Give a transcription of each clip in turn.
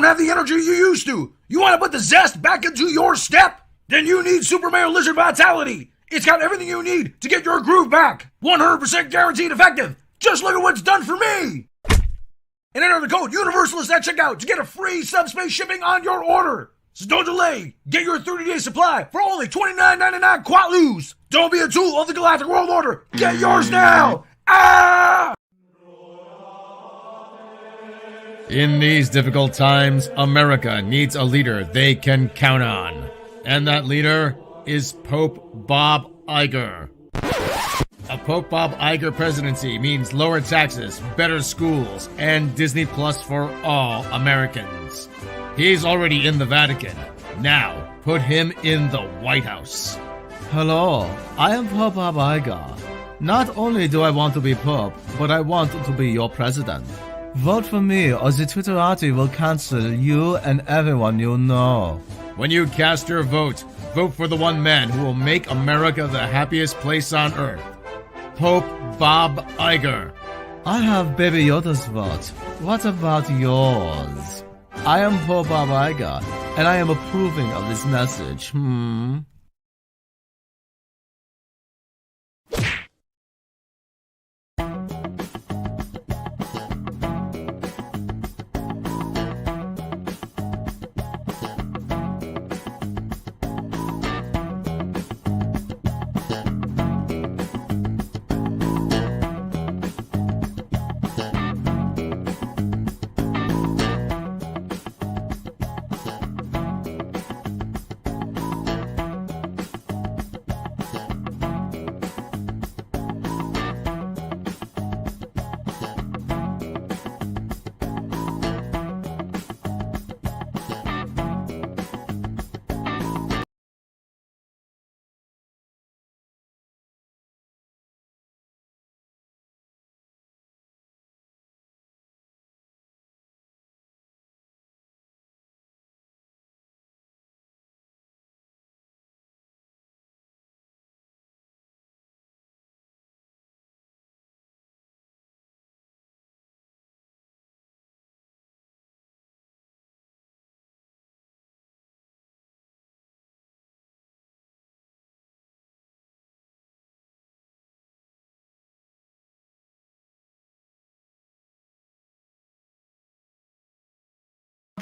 don't have the energy you used to. You want to put the zest back into your step? Then you need Super Mario Lizard Vitality. It's got everything you need to get your groove back. 100% guaranteed effective. Just look at what's done for me. And enter the code UNIVERSALIST at checkout to get a free subspace shipping on your order. So don't delay. Get your 30-day supply for only $29.99 Quatloos. Don't be a tool of the Galactic World Order. Get yours now. Ah! In these difficult times, America needs a leader they can count on. And that leader is Pope Bob Iger. A Pope Bob Iger presidency means lower taxes, better schools, and Disney Plus for all Americans. He's already in the Vatican. Now, put him in the White House. Hello, I am Pope Bob Iger. Not only do I want to be Pope, but I want to be your president. Vote for me or the Twitterati will cancel you and everyone you know. When you cast your vote, vote for the one man who will make America the happiest place on earth. Pope Bob Iger. I have Baby Yoda's vote. What about yours? I am Pope Bob Iger, and I am approving of this message.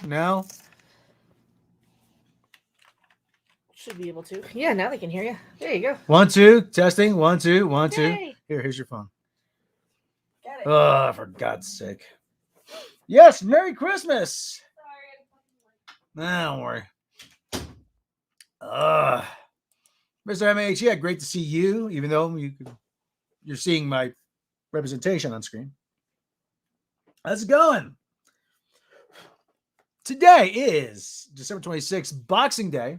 Now? Should be able to. Yeah, now they can hear you. There you go. 1, 2, testing. 1, 2, 1, 2. Yay. Here's your phone. Got it. Oh, for God's sake. Yes, Merry Christmas. Don't worry. Mr. MH, yeah, great to see you, even though you're seeing my representation on screen. How's it going? Today is December 26th, Boxing Day.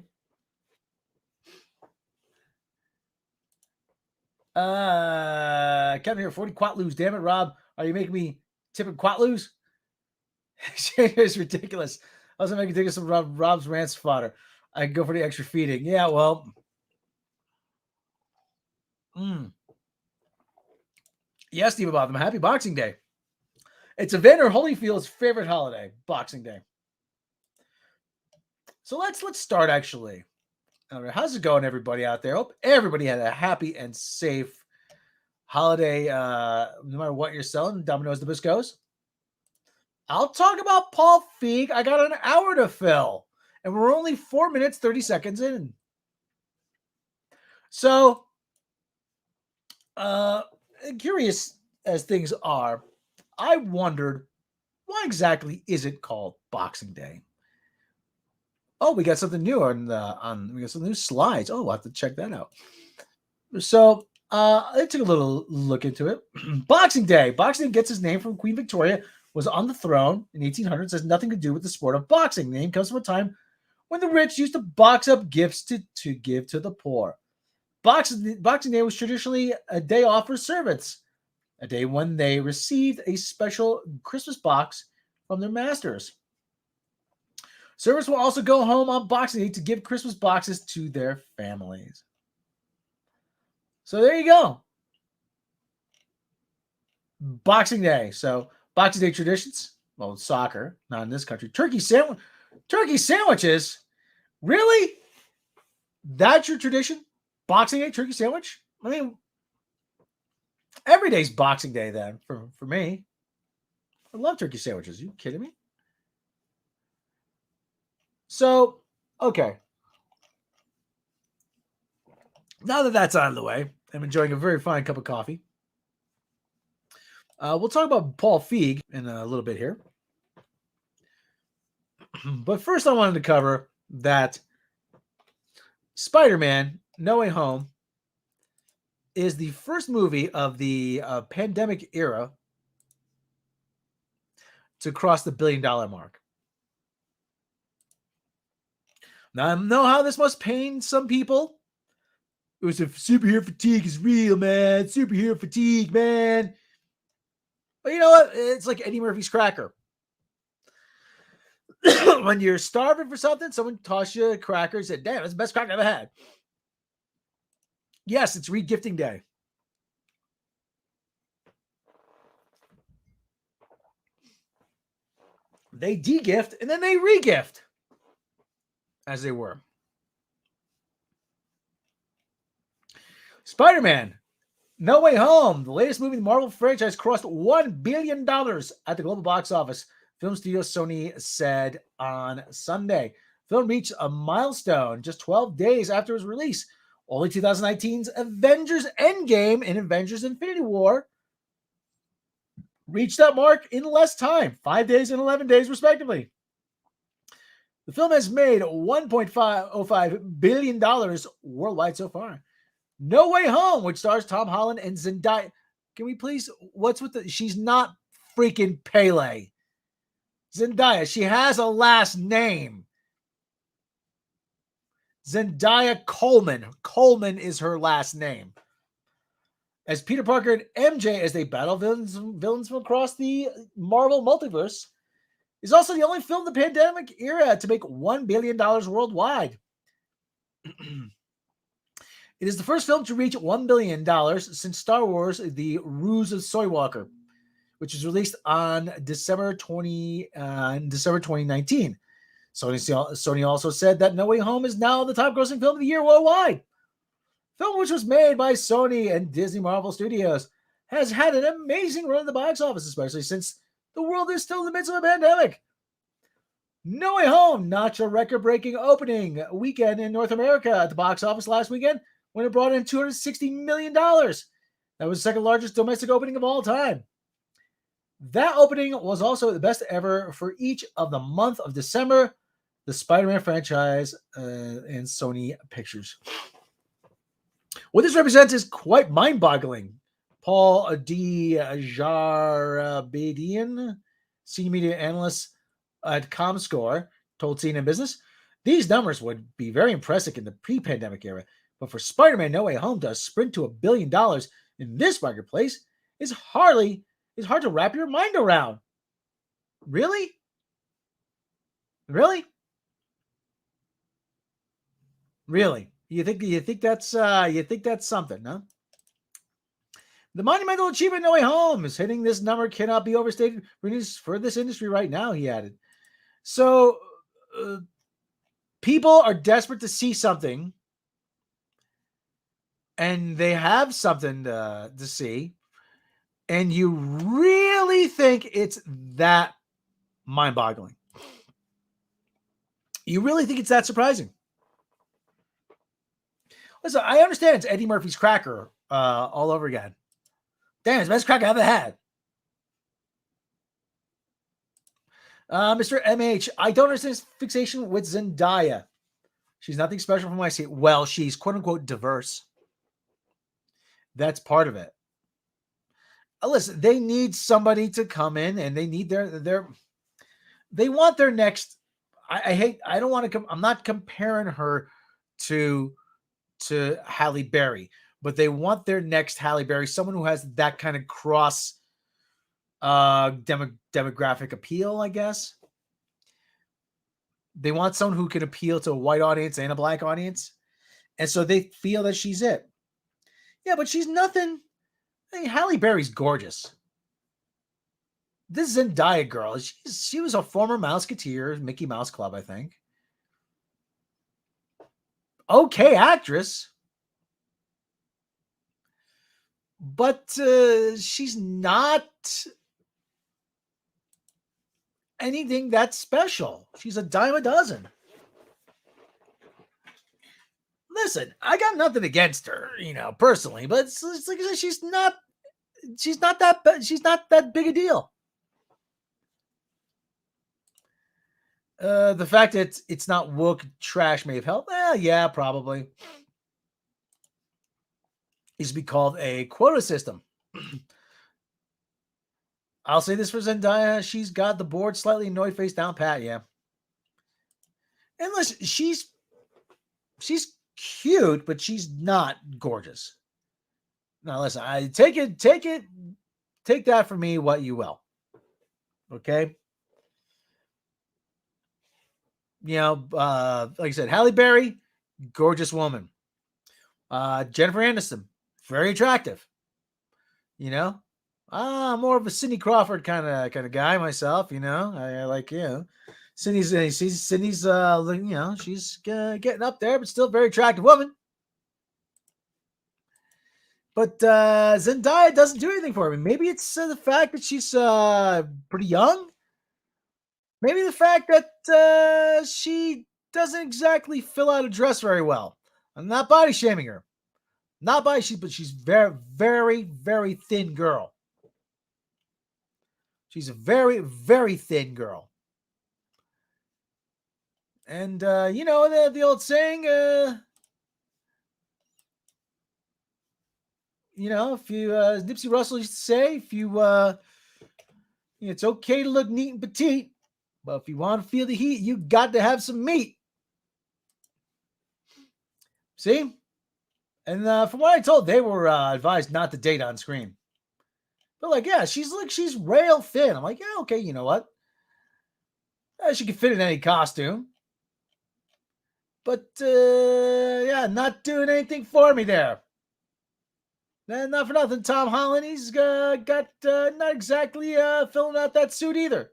Kevin here, 40 Quatloos. Damn it, Rob. Are you making me tipping Quatloos? It's ridiculous. I was making some Rob's rants fodder. I can go for the extra feeding. Yeah, well. Yes, Steve Bob. Happy Boxing Day. It's Evander Holyfield's favorite holiday, Boxing Day. So let's start actually. All right, how's it going, everybody out there? Hope everybody had a happy and safe holiday, no matter what you're selling. Domino's the Biscos. I'll talk about Paul Feig. I got an hour to fill, and we're only 4 minutes, 30 seconds in. So, curious as things are, I wondered, why exactly is it called Boxing Day? Oh, we got something new we got some new slides. Oh, we'll have to check that out. So I took a little look into it. Boxing Day. Boxing Day gets its name from Queen Victoria, was on the throne in 1800s. Has nothing to do with the sport of boxing. The name comes from a time when the rich used to box up gifts to give to the poor. Boxing Day was traditionally a day off for servants, a day when they received a special Christmas box from their masters. Servants will also go home on Boxing Day to give Christmas boxes to their families. So there you go. Boxing Day. So Boxing Day traditions. Well, soccer, not in this country. Turkey sandwiches? Really? That's your tradition? Boxing Day turkey sandwich? I mean, every day's Boxing Day then for me. I love turkey sandwiches. Are you kidding me? So, okay. Now that that's out of the way, I'm enjoying a very fine cup of coffee. We'll talk about Paul Feig in a little bit here. But first, I wanted to cover that Spider-Man No Way Home is the first movie of the pandemic era to cross the $1 billion mark. Now, I know how this must pain some people. It was if superhero fatigue is real, man. Superhero fatigue, man. But you know what? It's like Eddie Murphy's cracker. When you're starving for something, someone tosses you a cracker and said, damn, it's the best cracker I've ever had. Yes, it's regifting day. They de-gift and then they re-gift, as they were. Spider-Man No Way Home, the latest movie in the Marvel franchise, crossed $1 billion at the global box office. Film studio Sony said on Sunday. Film reached a milestone just 12 days after its release. Only 2019's Avengers Endgame and Avengers Infinity War reached that mark in less time, 5 days and 11 days, respectively. The film has made $1.505 billion worldwide so far. No Way Home, which stars Tom Holland and Zendaya. Can we please, what's with the, she's not freaking Pele. Zendaya, she has a last name. Zendaya Coleman. Coleman is her last name. As Peter Parker and MJ, as they battle villains from across the Marvel multiverse, is also the only film in the pandemic era to make $1 billion worldwide. It is the first film to reach $1 billion since Star Wars: The Rise of Skywalker, which was released on December 2019. Sony also said that No Way Home is now the top grossing film of the year worldwide. Film, which was made by Sony and Disney Marvel Studios, has had an amazing run at the box office, especially since the world is still in the midst of a pandemic. No Way Home notched a record-breaking opening weekend in North America at the box office last weekend when it brought in $260 million. That was the second largest domestic opening of all time. That opening was also the best ever for each of the month of December, the Spider-Man franchise, and Sony Pictures. What this represents is quite mind-boggling. Paul D. Jarabadian, senior media analyst at ComScore, told CNN Business, these numbers would be very impressive in the pre-pandemic era, but for Spider-Man No Way Home to sprint to $1 billion in this marketplace is hard to wrap your mind around. Really? Really? Really? You think that's something, huh? The monumental achievement No Way Home is hitting this number cannot be overstated for this industry right now, he added. So people are desperate to see something, and they have something to see, and you really think it's that mind-boggling. You really think it's that surprising. Listen, I understand it's Eddie Murphy's cracker all over again. Damn, it's the best cracker I've ever had. Mr. MH, I don't understand his fixation with Zendaya. She's nothing special from my seat. Well, she's quote-unquote diverse. That's part of it. Listen, they need somebody to come in, and they need they want their next. I'm not comparing her to Halle Berry, but they want their next Halle Berry, someone who has that kind of cross demographic appeal, I guess. They want someone who can appeal to a white audience and a black audience, and so they feel that she's it. Yeah, but she's nothing. I mean, Halle Berry's gorgeous. this Zendaya girl, she was a former Mouseketeer, Mickey Mouse Club, I think. Okay actress. But she's not anything that special. She's a dime a dozen. Listen, I got nothing against her, personally, but it's like I said, she's not that big a deal. The fact that it's not woke trash may have helped. Yeah, probably. It should be called a quota system. I'll say this for Zendaya. She's got the bored, slightly annoyed face down pat, yeah. And listen, she's cute, but she's not gorgeous. Now listen, I take that from me what you will. Okay? Like I said, Halle Berry, gorgeous woman. Jennifer Aniston, very attractive. More of a Cindy Crawford kind of guy myself. I like Cindy's she's getting up there, but still very attractive woman. But Zendaya doesn't do anything for me. Maybe it's the fact that she's pretty young. Maybe the fact that she doesn't exactly fill out a dress very well. I'm not body shaming her. But she's very, very, very thin girl. She's a very, very thin girl. And, the old saying, if you, Nipsey Russell used to say, if you, it's okay to look neat and petite, but if you want to feel the heat, you got to have some meat. See? And from what I told, they were advised not to date on screen. But she's rail thin. I'm like, yeah, okay, you know what? She can fit in any costume. But, not doing anything for me there. And not for nothing, Tom Holland, he's got not exactly filling out that suit either.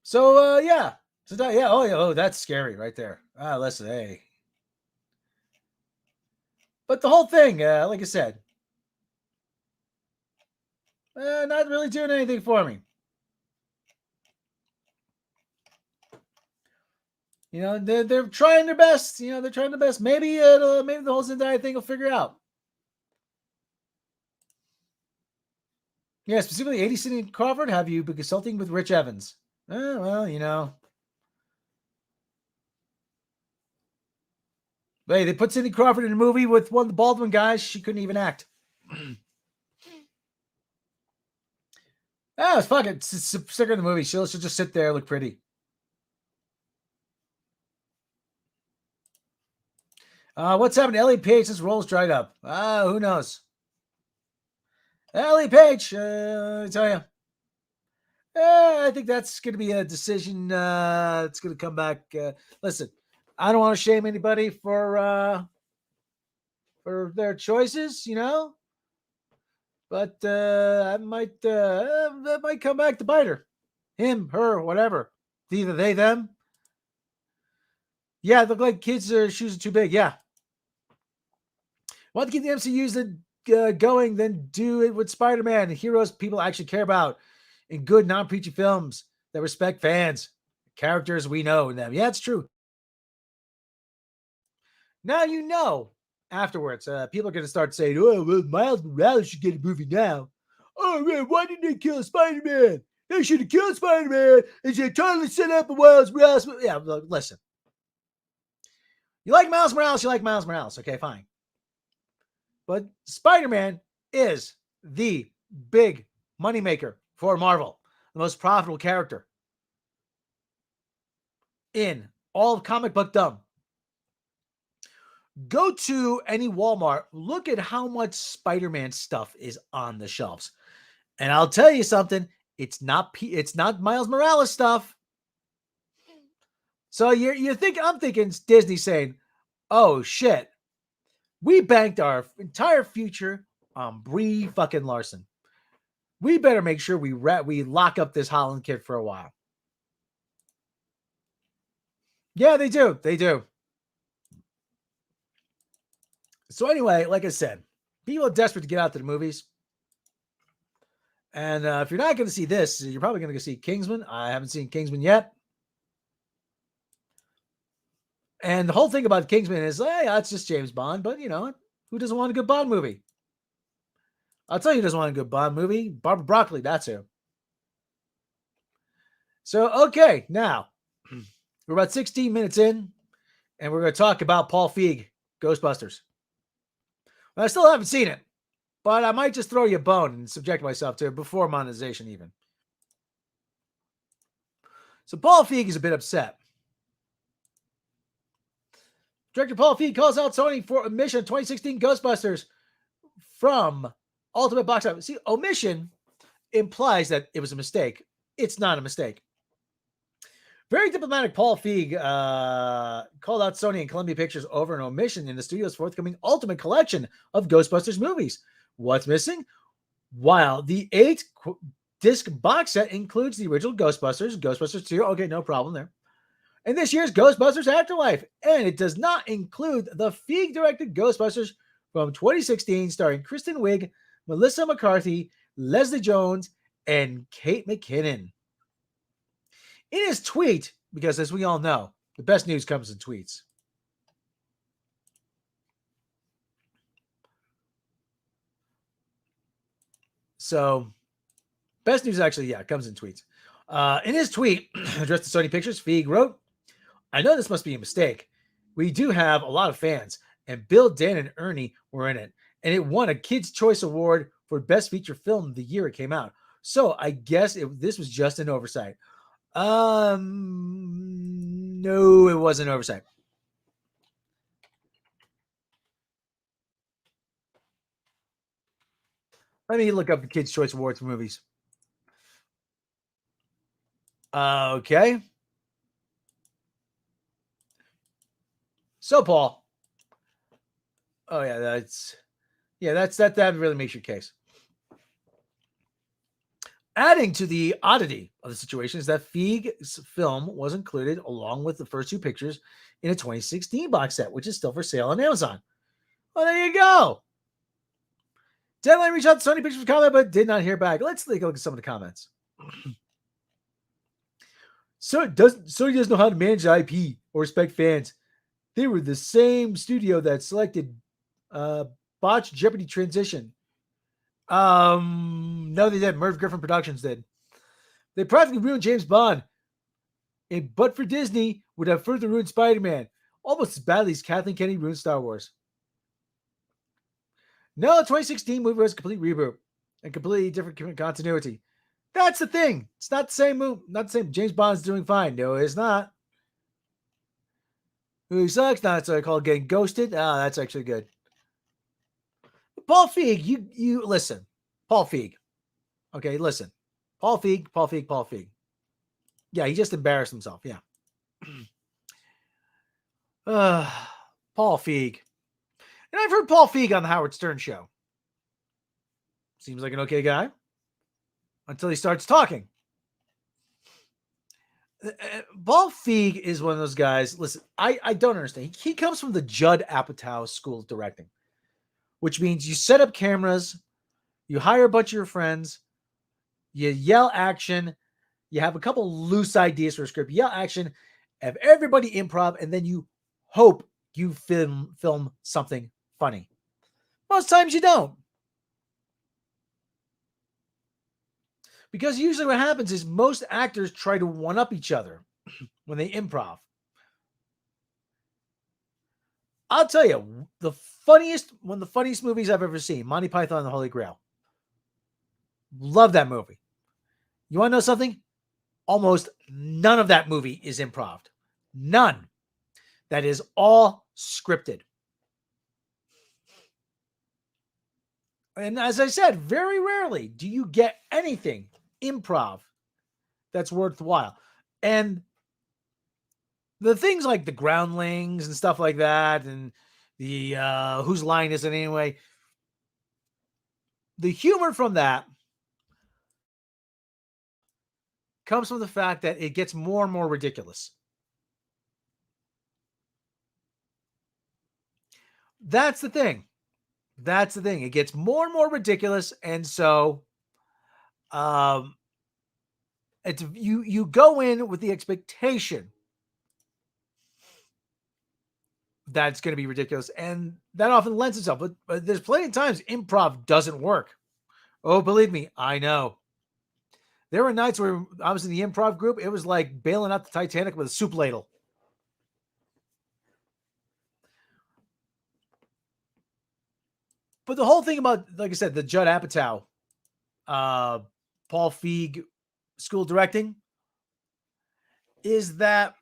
So, yeah. Oh, that's scary right there. Listen, hey. But the whole thing, like I said, not really doing anything for me. They're trying their best. They're trying their best. Maybe the whole Zendaya thing will figure out. Yeah, specifically 80 Cindy Crawford. Have you been consulting with Rich Evans? Well, Hey, they put Cindy Crawford in a movie with one of the Baldwin guys. She couldn't even act. Fuck it. Stick her in the movie. She'll just sit there, look pretty. What's happened to Ellie Page since role's dried up? Who knows? Ellie Page, I tell you. I think that's going to be a decision. It's going to come back. Listen, I don't want to shame anybody for their choices, But that might come back to bite her. Him, her, whatever. Either they, them. Yeah, look like kids' shoes are too big. Yeah. Want to keep the MCU's going, then do it with Spider-Man and heroes people actually care about in good, non-preachy films that respect fans, characters we know in them. Yeah, it's true. Now afterwards, people are going to start saying, oh, well, Miles Morales should get a movie now. Oh, man, why didn't they kill Spider-Man? They should have killed Spider-Man and should totally set up a Miles Morales. Yeah, look, listen. You like Miles Morales, you like Miles Morales. Okay, fine. But Spider-Man is the big moneymaker for Marvel, the most profitable character in all of comic bookdom. Go to any Walmart, look at how much Spider-Man stuff is on the shelves. And I'll tell you something, it's not Miles Morales stuff. So I'm thinking Disney saying, oh shit, We banked our entire future on Brie fucking Larson. We better make sure we lock up this Holland kid for a while. Yeah, they do. They do. So anyway, like I said, people are desperate to get out to the movies. And if you're not going to see this, you're probably going to go see Kingsman. I haven't seen Kingsman yet. And the whole thing about Kingsman is, hey, that's just James Bond. But, you know, who doesn't want a good Bond movie? I'll tell you who doesn't want a good Bond movie. Barbara Broccoli, that's who. So, okay, now, we're about 16 minutes in, and we're going to talk about Paul Feig, Ghostbusters. Well, I still haven't seen it, but I might just throw you a bone and subject myself to it before monetization even. So Paul Feig is a bit upset. Director Paul Feig calls out Sony for omission of 2016 Ghostbusters from Ultimate Box Office. See, omission implies that it was a mistake. It's not a mistake. Very diplomatic Paul Feig called out Sony and Columbia Pictures over an omission in the studio's forthcoming Ultimate Collection of Ghostbusters movies. What's missing? While the 8-disc box set includes the original Ghostbusters, Ghostbusters 2, okay, no problem there, and this year's Ghostbusters Afterlife, and it does not include the Feig-directed Ghostbusters from 2016 starring Kristen Wiig, Melissa McCarthy, Leslie Jones, and Kate McKinnon. In his tweet, because as we all know, the best news comes in tweets. So, best news actually, comes in tweets. In his tweet, addressed to Sony Pictures, Feig wrote, I know this must be a mistake. We do have a lot of fans, and Bill, Dan, and Ernie were in it, and it won a Kids' Choice Award for Best Feature Film the year it came out. So, I guess this was just an oversight. No, it wasn't oversight. Let me look up the Kids' Choice Awards for movies. Okay. So, Paul. Oh yeah, that really makes your case. Adding to the oddity of the situation is that Feig's film was included along with the first two pictures in a 2016 box set, which is still for sale on Amazon. Well, there you go. Deadline reached out to Sony Pictures for comment, but did not hear back. Let's take a look at some of the comments. Sony doesn't know how to manage IP or respect fans. They were the same studio that selected botched Jeopardy transition. No, they didn't. Merv Griffin Productions did. They practically ruined James Bond. But for Disney, would have further ruined Spider-Man. Almost as badly as Kathleen Kennedy ruined Star Wars. No, 2016 movie was a complete reboot and completely different continuity. That's the thing. It's not the same movie. Not the same. James Bond's doing fine. No, it's not. Who sucks? No, it's called getting ghosted. Ah, that's actually good. Paul Feig, you listen. Paul Feig. Okay, listen. Paul Feig. Yeah, he just embarrassed himself. Yeah. Paul Feig. And I've heard Paul Feig on the Howard Stern show. Seems like an okay guy. Until he starts talking. Paul Feig is one of those guys. Listen, I don't understand. He comes from the Judd Apatow School of Directing, which means you set up cameras, you hire a bunch of your friends, you yell action, you have a couple loose ideas for a script, you yell action, have everybody improv, and then you hope you film something funny. Most times you don't. Because usually what happens is most actors try to one-up each other when they improv. I'll tell you, one of the funniest movies I've ever seen, Monty Python and the Holy Grail. Love that movie. You want to know something? Almost none of that movie is improv. None. That is all scripted. And as I said, very rarely do you get anything improv that's worthwhile. And the things like the Groundlings and stuff like that, and the whose line is it anyway? The humor from that comes from the fact that it gets more and more ridiculous. That's the thing. That's the thing. It gets more and more ridiculous, and so it's you go in with the expectation that it's going to be ridiculous, and that often lends itself. But there's plenty of times improv doesn't work. Oh, believe me, I know. There were nights where I was in the improv group. It was like bailing out the Titanic with a soup ladle. But the whole thing about, like I said, the Judd Apatow, Paul Feig school directing is that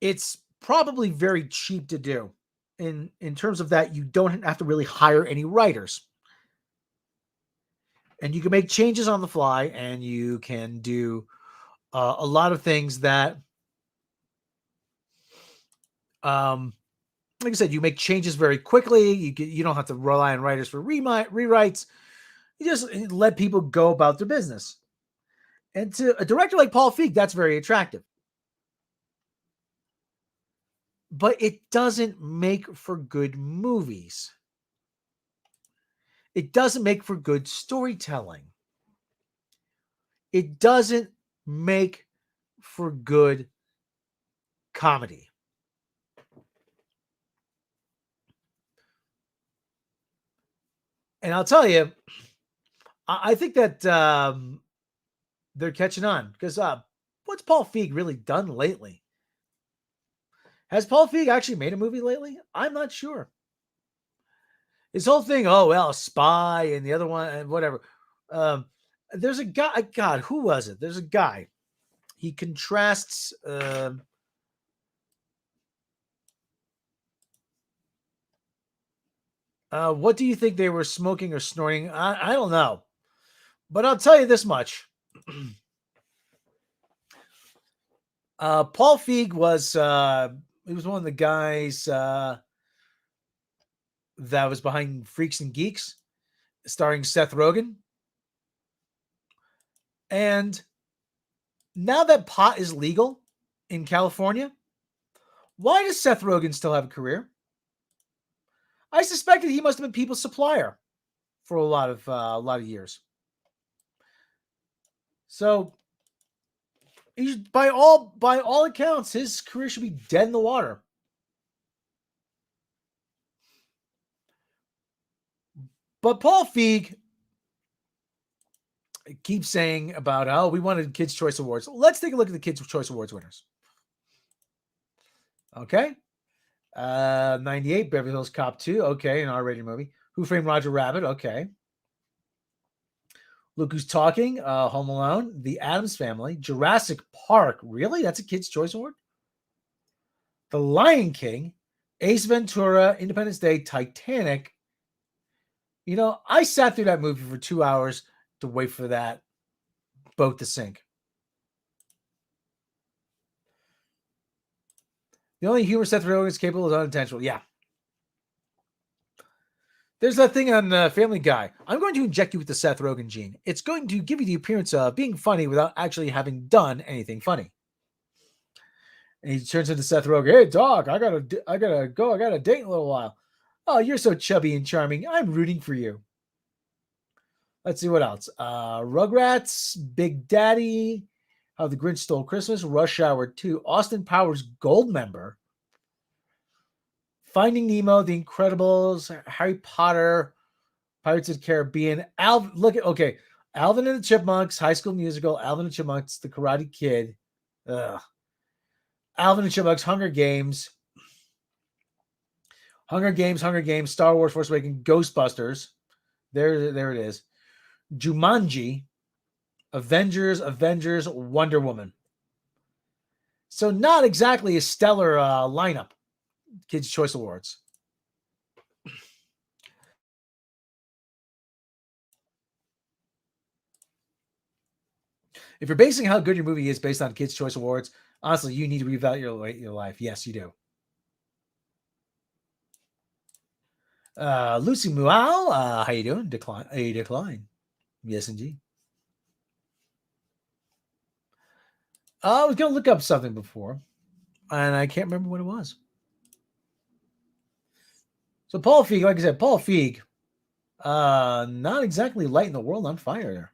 it's probably very cheap to do in terms of that. You don't have to really hire any writers. And you can make changes on the fly, and you can do a lot of things that, like I said, you make changes very quickly. You don't have to rely on writers for rewrites. You just let people go about their business. And to a director like Paul Feig, that's very attractive. But it doesn't make for good movies. It doesn't make for good storytelling. It doesn't make for good comedy. And I'll tell you, I think that they're catching on because what's Paul Feig really done lately? Has Paul Feig actually made a movie lately? I'm not sure. His whole thing, oh, well, Spy and the other one and whatever. There's a guy, God, who was it? There's a guy. He contrasts what do you think they were smoking or snorting? I don't know. But I'll tell you this much. Paul Feig was he was one of the guys that was behind Freaks and Geeks, starring Seth Rogen. And now that pot is legal in California, why does Seth Rogen still have a career? I suspected he must have been people's supplier for a lot of years. So, he's by all accounts, his career should be dead in the water. But Paul Feig keeps saying about, oh, we wanted Kids' Choice Awards. Let's take a look at the Kids' Choice Awards winners. Okay. 98, Beverly Hills Cop 2. Okay, an R-rated movie. Who Framed Roger Rabbit? Okay. Look Who's Talking, Home Alone, The Addams Family, Jurassic Park. Really? That's a Kids' Choice Award? The Lion King, Ace Ventura, Independence Day, Titanic. You know, I sat through that movie for 2 hours to wait for that boat to sink. The only humor Seth Rogen is capable is unintentional. Yeah. There's that thing on Family Guy. I'm going to inject you with the Seth Rogen gene. It's going to give you the appearance of being funny without actually having done anything funny. And he turns into Seth Rogen. Hey, dog, I gotta go. I got a date in a little while. Oh, you're so chubby and charming. I'm rooting for you. Let's see what else. Rugrats, Big Daddy, How the Grinch Stole Christmas, Rush Hour 2, Austin Powers Goldmember, Finding Nemo, The Incredibles, Harry Potter, Pirates of the Caribbean. Alvin and the Chipmunks, High School Musical, Alvin and the Chipmunks, The Karate Kid, Alvin and Chipmunks, Hunger Games, Star Wars, Force Awakens, Ghostbusters. There it is. Jumanji, Avengers, Wonder Woman. So not exactly a stellar lineup. Kids' Choice Awards. If you're basing how good your movie is based on Kids' Choice Awards, honestly, you need to reevaluate your life. Yes, you do. Lucy Mual, how you doing? Decline. A decline. Yes, indeed. I was going to look up something before, and I can't remember what it was. So Paul Feig, like I said, Paul Feig, not exactly lighting the world on fire.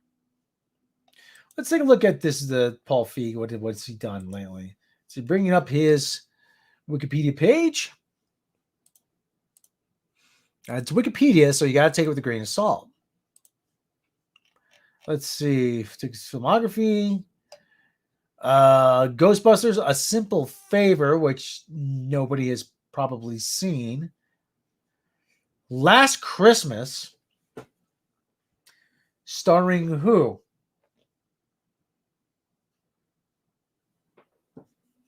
Let's take a look at this. The Paul Feig. What's he done lately? So bringing up his Wikipedia page. It's Wikipedia, so you got to take it with a grain of salt. Let's see. Filmography. Ghostbusters, A Simple Favor, which nobody has probably seen. Last Christmas, starring who?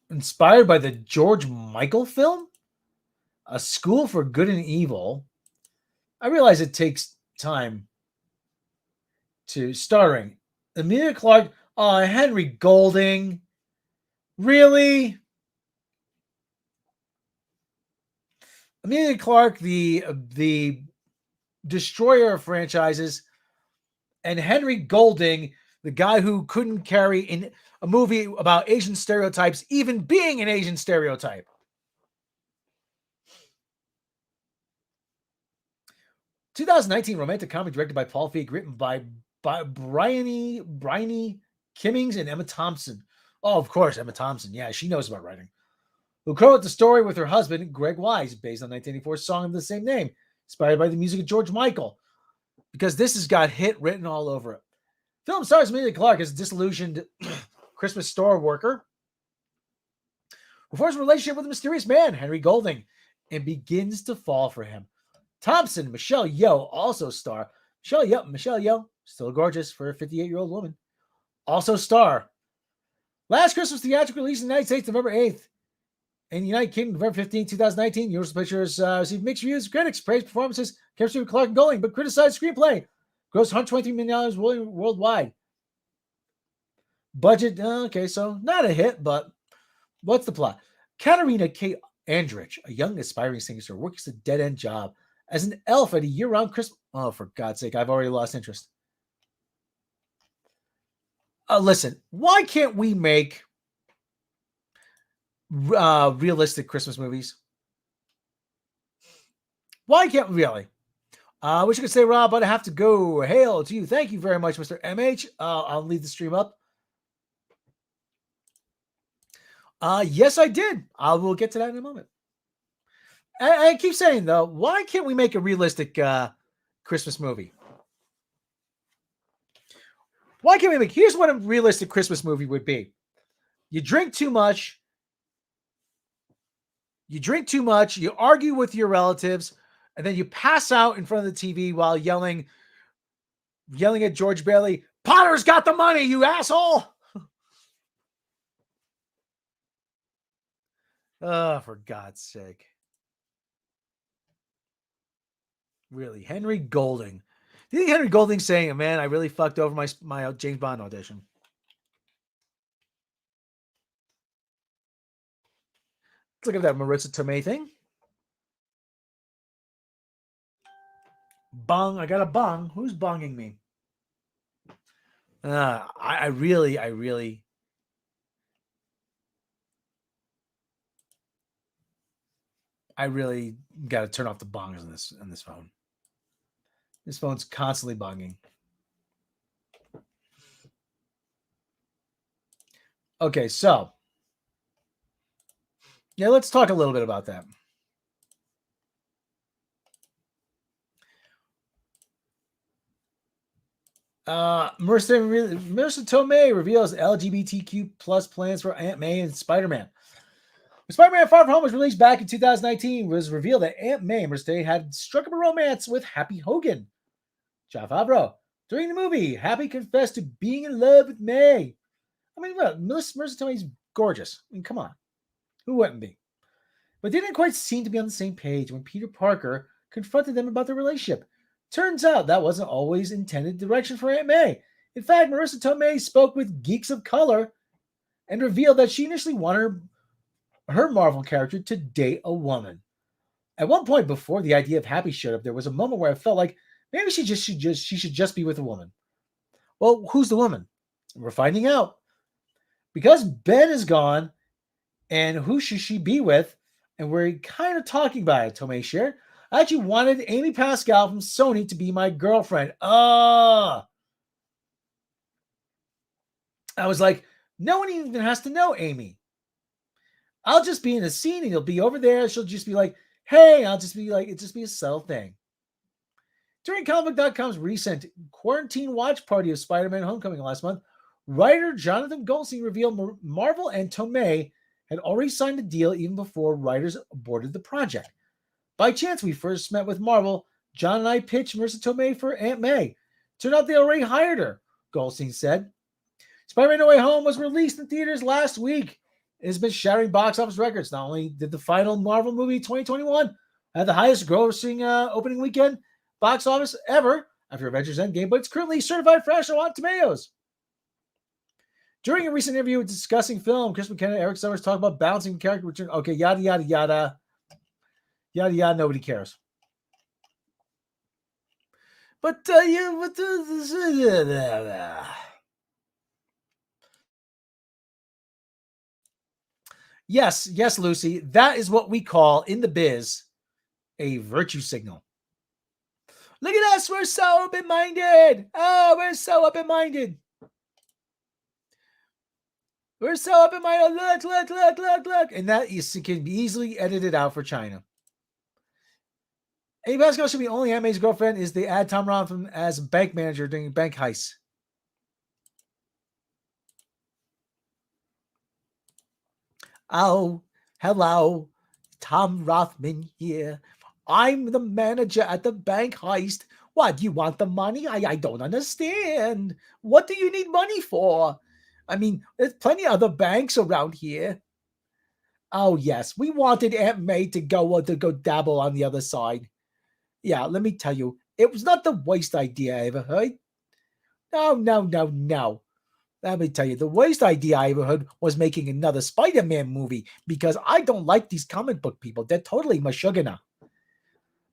Inspired by the George Michael film, A School for Good and Evil. I realize it takes time to starring Emilia Clarke, Henry Golding. Really? Emilia Clarke, the destroyer of franchises, and Henry Golding, the guy who couldn't carry in a movie about Asian stereotypes, even being an Asian stereotype. ...2019 romantic comedy directed by Paul Feig, written by Bryony Kimmings and Emma Thompson. Oh, of course, Emma Thompson. Yeah, she knows about writing. Who co-wrote the story with her husband, Greg Wise, based on 1984's song of the same name, inspired by the music of George Michael. Because this has got hit written all over it. Film stars Emilia Clarke as a disillusioned Christmas store worker who forms a relationship with a mysterious man, Henry Golding, and begins to fall for him. Thompson, Michelle Yeoh also star. Michelle Yeoh, still gorgeous for a 58-year-old woman. Also star. Last Christmas theatrical release in the United States, November 8th. In the United Kingdom, November 15, 2019. Universal Pictures received mixed reviews. Critics praised performances, chemistry with Clarke and Golding, but criticized screenplay. Grossed $123 million worldwide. Budget, okay, so not a hit, but what's the plot? Katarina K. Andrich, a young aspiring singer, works a dead-end job as an elf at a year-round Christmas. Oh, for God's sake, I've already lost interest. Listen, why can't we make realistic Christmas movies? Why can't we really? Wish I could say, Rob, but I have to go. Hail to you. Thank you very much, Mr. MH. I'll leave the stream up. Yes, I did. I will get to that in a moment. I keep saying, though, why can't we make a realistic Christmas movie? Why can't we make... Here's what a realistic Christmas movie would be. You drink too much. You argue with your relatives, and then you pass out in front of the TV while yelling at George Bailey, "Potter's got the money, you asshole!" Oh, for God's sake. Really, Henry Golding. Do you think Henry Golding saying, "Man, I really fucked over my James Bond audition"? Let's look at that Marissa Tomei thing. Bong. I got a bong. Who's bonging me? I really got to turn off the bongs on this phone. This phone's constantly bonging. Okay, so yeah, let's talk a little bit about that. Marissa Tomei reveals LGBTQ plus plans for Aunt May and Spider-Man. When Spider-Man Far From Home was released back in 2019, it was revealed that Aunt May and Marissa had struck up a romance with Happy Hogan. Jon Favreau. During the movie, Happy confessed to being in love with May. I mean, look, Marissa Tomei's gorgeous. I mean, come on. Who wouldn't be? But they didn't quite seem to be on the same page when Peter Parker confronted them about their relationship. Turns out that wasn't always intended direction for Aunt May. In fact, Marissa Tomei spoke with Geeks of Color and revealed that she initially wanted her Marvel character to date a woman. At one point before the idea of Happy showed up, there was a moment where I felt like maybe she should just be with a woman. Well, who's the woman? We're finding out. Because Ben is gone, and who should she be with? And we're kind of talking about it, Tomei shared. I actually wanted Amy Pascal from Sony to be my girlfriend. I was like, no one even has to know Amy. I'll just be in the scene and you'll be over there. She'll just be like, hey, I'll just be like, it'll just be a subtle thing. During comicbook.com's recent quarantine watch party of Spider-Man Homecoming last month, writer Jonathan Goldstein revealed Marvel and Tomei had already signed a deal even before writers aborted the project. By chance, we first met with Marvel. John and I pitched Marissa Tomei for Aunt May. Turned out they already hired her, Goldstein said. Spider-Man No Way Home was released in theaters last week. It has been shattering box office records. Not only did the final Marvel movie 2021 have the highest grossing opening weekend box office ever after Avengers Endgame, but it's currently certified fresh on Rotten Tomatoes. During a recent interview discussing film, Chris McKenna and Eric Summers talked about balancing character return. Okay, yada, yada, yada. Yada, yada, nobody cares. But, yes, Lucy, that is what we call in the biz a virtue signal. Look at us, we're so open-minded. Oh, we're so open-minded. We're so open-minded. Look. And that can be easily edited out for China. Amy Pascal should be only Aunt May's girlfriend is they add Tom Rothman as bank manager during bank heist. Oh, hello. Tom Rothman here. I'm the manager at the bank heist. What, do you want the money? I don't understand. What do you need money for? I mean, there's plenty of other banks around here. Oh, yes. We wanted Aunt May to go dabble on the other side. Yeah, let me tell you, it was not the worst idea I ever heard. No. Let me tell you, the worst idea I ever heard was making another Spider-Man movie because I don't like these comic book people. They're totally mashugana.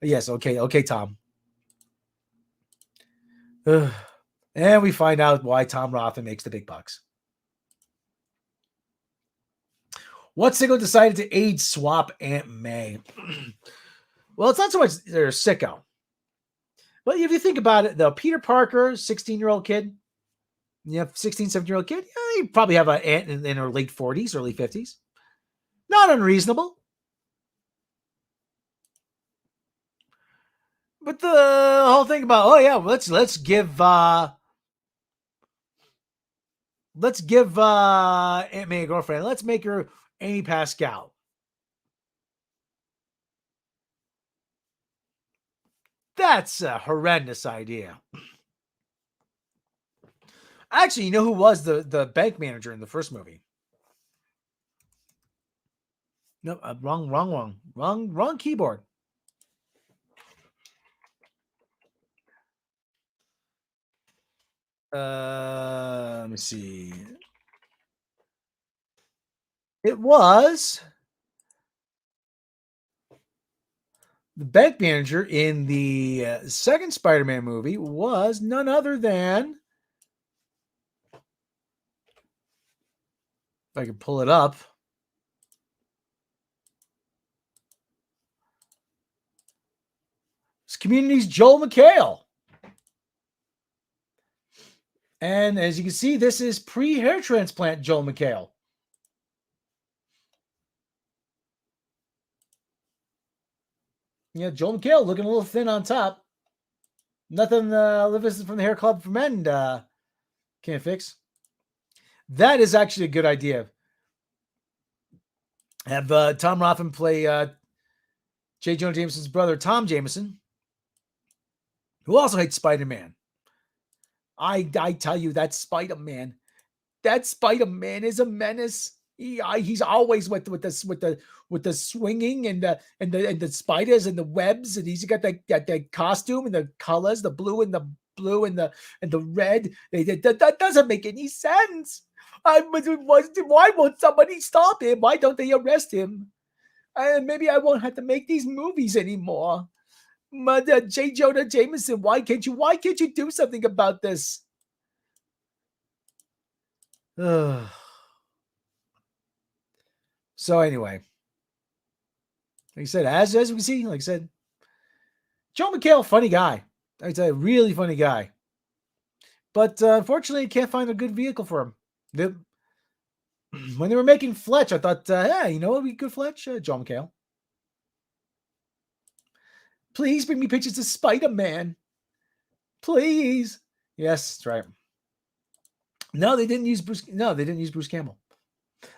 Yes, okay, Tom. And we find out why Tom Rothman makes the big bucks. What signal decided to age swap Aunt May? Well, it's not so much they're sicko. But if you think about it, though, Peter Parker, 16-year-old kid, 16, 17-year-old kid, you probably have an aunt in her late 40s, early 50s. Not unreasonable. But the whole thing about, let's give Aunt May a girlfriend. Let's make her Amy Pascal. That's a horrendous idea. Actually, you know who was the bank manager in the first movie? No, wrong keyboard. Let me see. It was the bank manager in the second Spider-Man movie was none other than, if I can pull it up, it's Community's Joel McHale. And as you can see, this is pre-hair transplant Joel McHale. Yeah, Joel McHale looking a little thin on top. Nothing Livis from the Hair Club for Men can't fix. That is actually a good idea. Have Tom Rothman play J. Jonah Jameson's brother, Tom Jameson, who also hates Spider-Man. I tell you, that Spider-Man is a menace. He's always with the swinging and the spiders and the webs, and he's got that costume and the colors, the blue and the red. That doesn't make any sense. Why won't somebody stop him? Why don't they arrest him? maybe I won't have to make these movies anymore. Mother J. Jonah Jameson, why can't you do something about this? So anyway, like I said, as we can see, like I said, Joe McHale, funny guy. I'd say a really funny guy. But unfortunately, you can't find a good vehicle for him. When they were making Fletch, I thought, yeah, you know what would be good Fletch? John McHale. Please bring me pictures of Spider-Man. Please. Yes, that's right. No, they didn't use Bruce. No, they didn't use Bruce Campbell.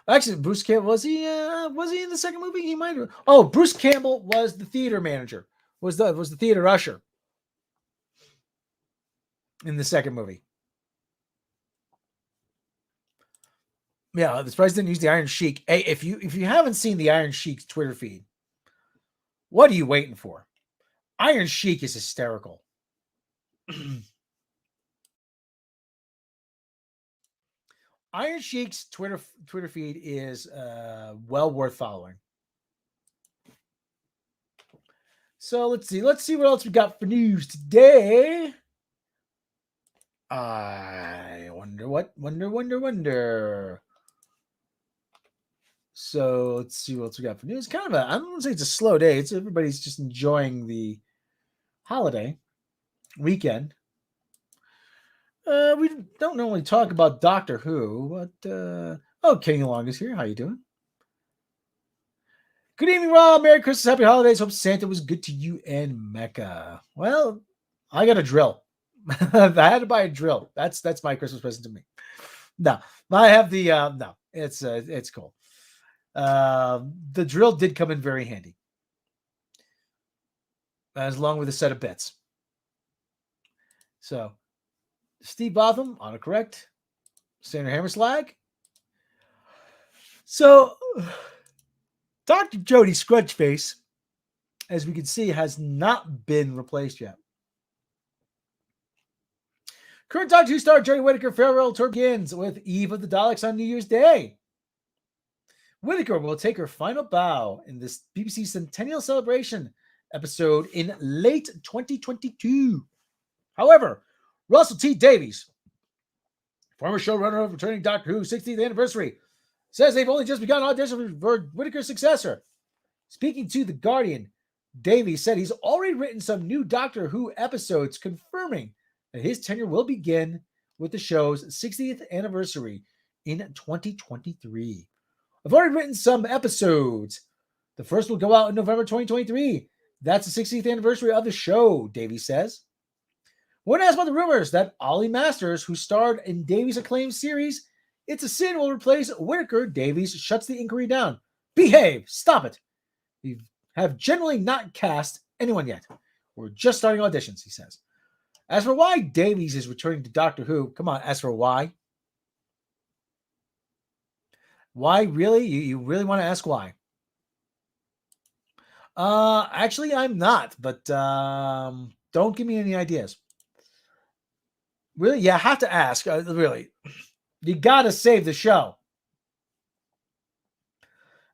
Actually, Bruce Campbell, was he in the second movie? He might have. Oh, Bruce Campbell was the theater manager. Was the theater usher in the second movie. Yeah, the surprised didn't use the Iron Sheik. Hey, if you haven't seen the Iron Sheik's Twitter feed, what are you waiting for? Iron Sheik is hysterical. Iron Sheik's Twitter feed is well worth following. So let's see what else we got for news today. I wonder. So let's see what else we got for news. Kind of I don't want to say it's a slow day. It's everybody's just enjoying the holiday weekend. We don't normally talk about Doctor Who, but Kenny Long is here. How you doing? Good evening, Rob. Merry Christmas, Happy Holidays. Hope Santa was good to you and Mecca. Well, I got a drill. I had to buy a drill. That's my Christmas present to me. No, I have the no. It's cool. The drill did come in very handy, as along with a set of bits. So, Steve Botham, autocorrect. Sandra Hammerslag. So, Dr. Jodie Scrunchface, as we can see, has not been replaced yet. Current Doctor Who star Jodie Whittaker farewell tour begins with Eve of the Daleks on New Year's Day. Whittaker will take her final bow in this BBC Centennial Celebration episode in late 2022. However, Russell T. Davies, former showrunner of returning Doctor Who's 60th anniversary, says they've only just begun auditioning for Whittaker's successor. Speaking to The Guardian, Davies said he's already written some new Doctor Who episodes confirming that his tenure will begin with the show's 60th anniversary in 2023. I've already written some episodes. The first will go out in November 2023. That's the 60th anniversary of the show, Davies says. When asked about the rumors that Ollie Masters, who starred in Davies' acclaimed series It's a Sin, will replace Whittaker, Davies shuts the inquiry down. Behave! Stop it! We have generally not cast anyone yet. We're just starting auditions, he says. As for why Davies is returning to Doctor Who, come on, as for why? Why, really? You really want to ask why? Actually, I'm not, but don't give me any ideas. Really? Yeah, I have to ask. Really. You got to save the show.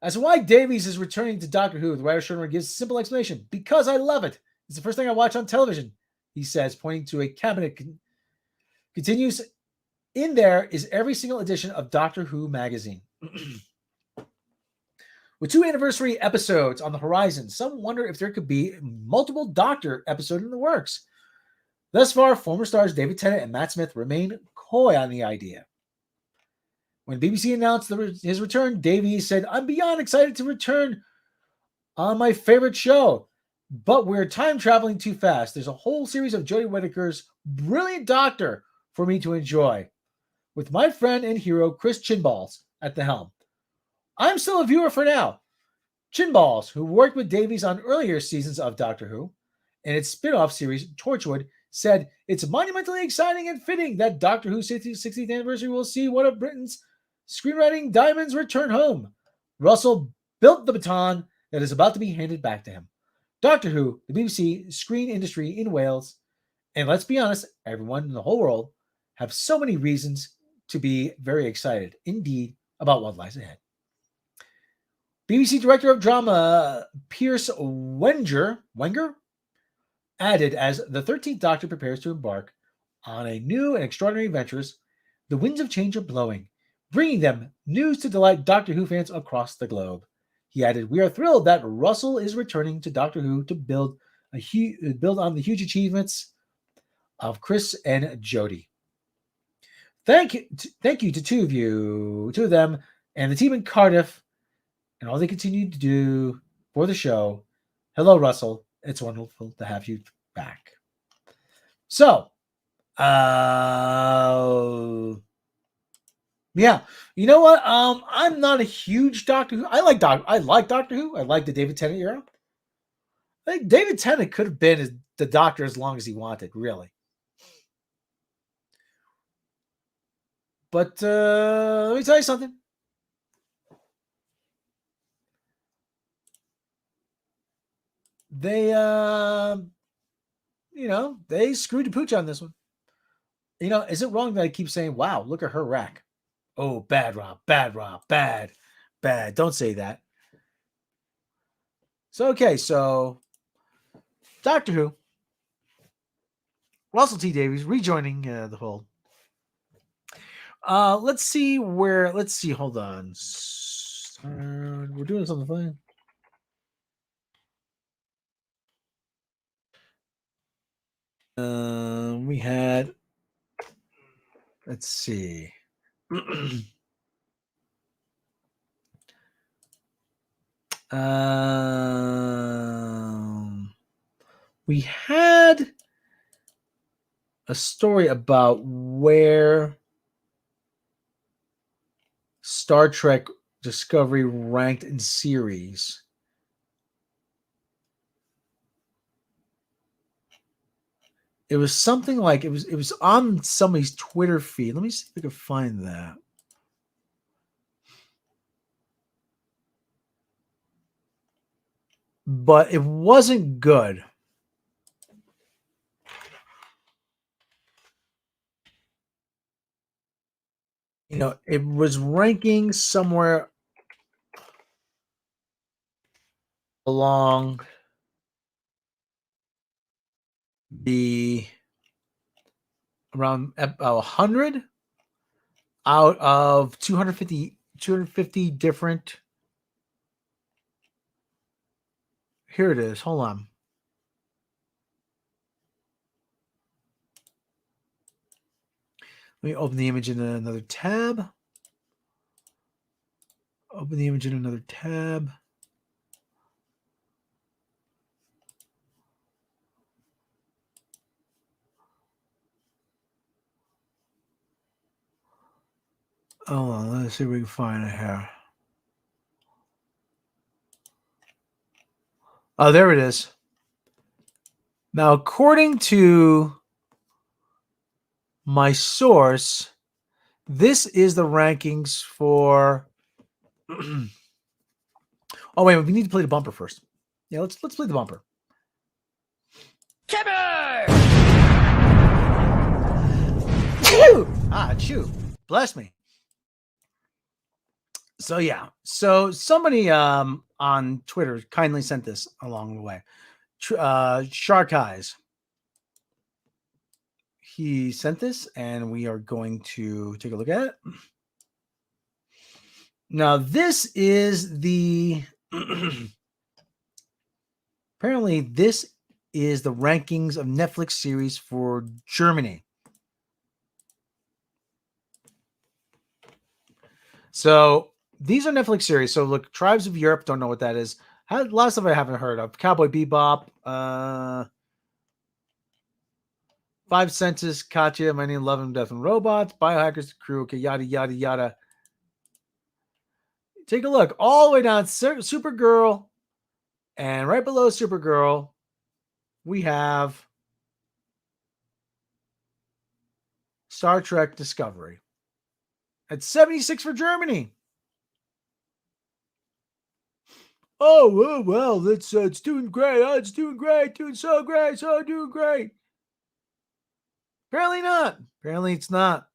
As to why Davies is returning to Doctor Who, the writer showrunner gives a simple explanation. Because I love it. It's the first thing I watch on television, he says, pointing to a cabinet. Continues, in there is every single edition of Doctor Who magazine. With 2 anniversary episodes on the horizon, some wonder if there could be multiple Doctor episodes in the works. Thus far, former stars David Tennant and Matt Smith remain coy on the idea. When BBC announced his return, Davies said, I'm beyond excited to return on my favorite show, but we're time traveling too fast. There's a whole series of Jodie Whittaker's brilliant Doctor for me to enjoy, with my friend and hero Chris Chinballs at the helm. I'm still a viewer for now. Chinballs, who worked with Davies on earlier seasons of Doctor Who and its spin-off series Torchwood, said it's monumentally exciting and fitting that Doctor Who's 60th anniversary will see one of Britain's screenwriting diamonds return home. Russell built the baton that is about to be handed back to him. Doctor Who, the BBC screen industry in Wales, and let's be honest, everyone in the whole world have so many reasons to be very excited indeed about what lies ahead. BBC Director of Drama Pierce Wenger added as the 13th Doctor prepares to embark on a new and extraordinary adventures, the winds of change are blowing, bringing them news to delight Doctor Who fans across the globe. He added, "We are thrilled that Russell is returning to Doctor Who to build on the huge achievements of Chris and Jodie. Thank you to two of them, and the team in Cardiff, and all they continue to do for the show. Hello, Russell. It's wonderful to have you back." So, yeah, you know what? I'm not a huge Doctor Who. I like Doctor Who. I like the David Tennant era. I think David Tennant could have been the Doctor as long as he wanted, really. But let me tell you something. They, they screwed the pooch on this one. Is it wrong that I keep saying, "Wow, look at her rack"? Oh, bad, Rob. Bad, Rob. Bad. Bad. Don't say that. So, okay. So, Doctor Who. Russell T. Davies rejoining the fold. Let's see. Hold on. We're doing something fun. We had. Let's see. We had a story about where Star Trek Discovery ranked in series. It was something like it was on somebody's Twitter feed. Let me see if I can find that. But it wasn't good. It was ranking somewhere along the around 100 out of 250 different. Here it is. Hold on. Let me open the image in another tab. Open the image in another tab. Hold on. Let's see if we can find it here. Oh, there it is. Now, according to my source, this is the rankings for. Oh wait, we need to play the bumper first. Yeah, let's play the bumper. Kipper! Chew. Bless me. So yeah, so somebody on Twitter kindly sent this along the way. Shark Eyes. He sent this, and we are going to take a look at it. Now, this is the apparently this is the rankings of Netflix series for Germany. So these are Netflix series. So look, Tribes of Europe, don't know what that is. A lot of stuff I haven't heard of. Cowboy Bebop, Five Senses, Katya, My Name, Love and Death and Robots, Biohackers, The Crew, okay, yada, yada, yada. Take a look. All the way down, Supergirl, and right below Supergirl, we have Star Trek Discovery. At 76 for Germany. Oh, well, it's doing great. Oh, it's doing great. Doing so great. Doing great. Apparently not. Apparently it's not.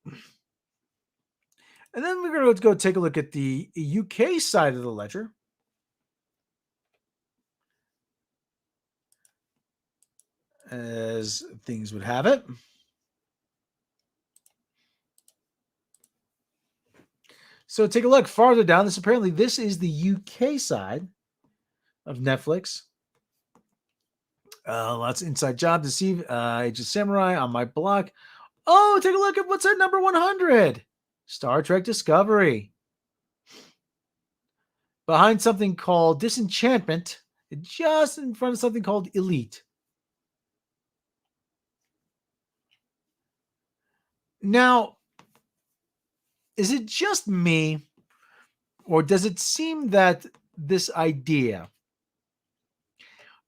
And then we're going to go take a look at the UK side of the ledger. as things would have it. So take a look farther down. This is the UK side of Netflix. Lots of inside job to see. Age of Samurai on my block. Oh, take a look at what's at number 100. Star Trek Discovery. Behind something called Disenchantment, just in front of something called Elite. Now, is it just me, or does it seem that this idea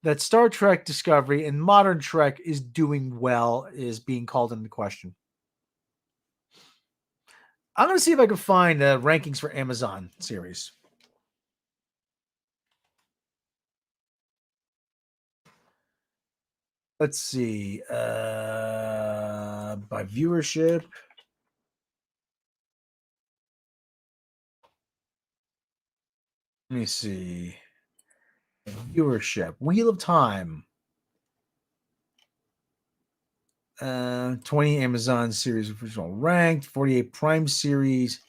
that Star Trek Discovery and modern Trek is doing well is being called into question? I'm going to see if I can find rankings for Amazon series. Let's see. By viewership. Let me see. Viewership. Wheel of Time. 20 Amazon series original ranked. 48 Prime series.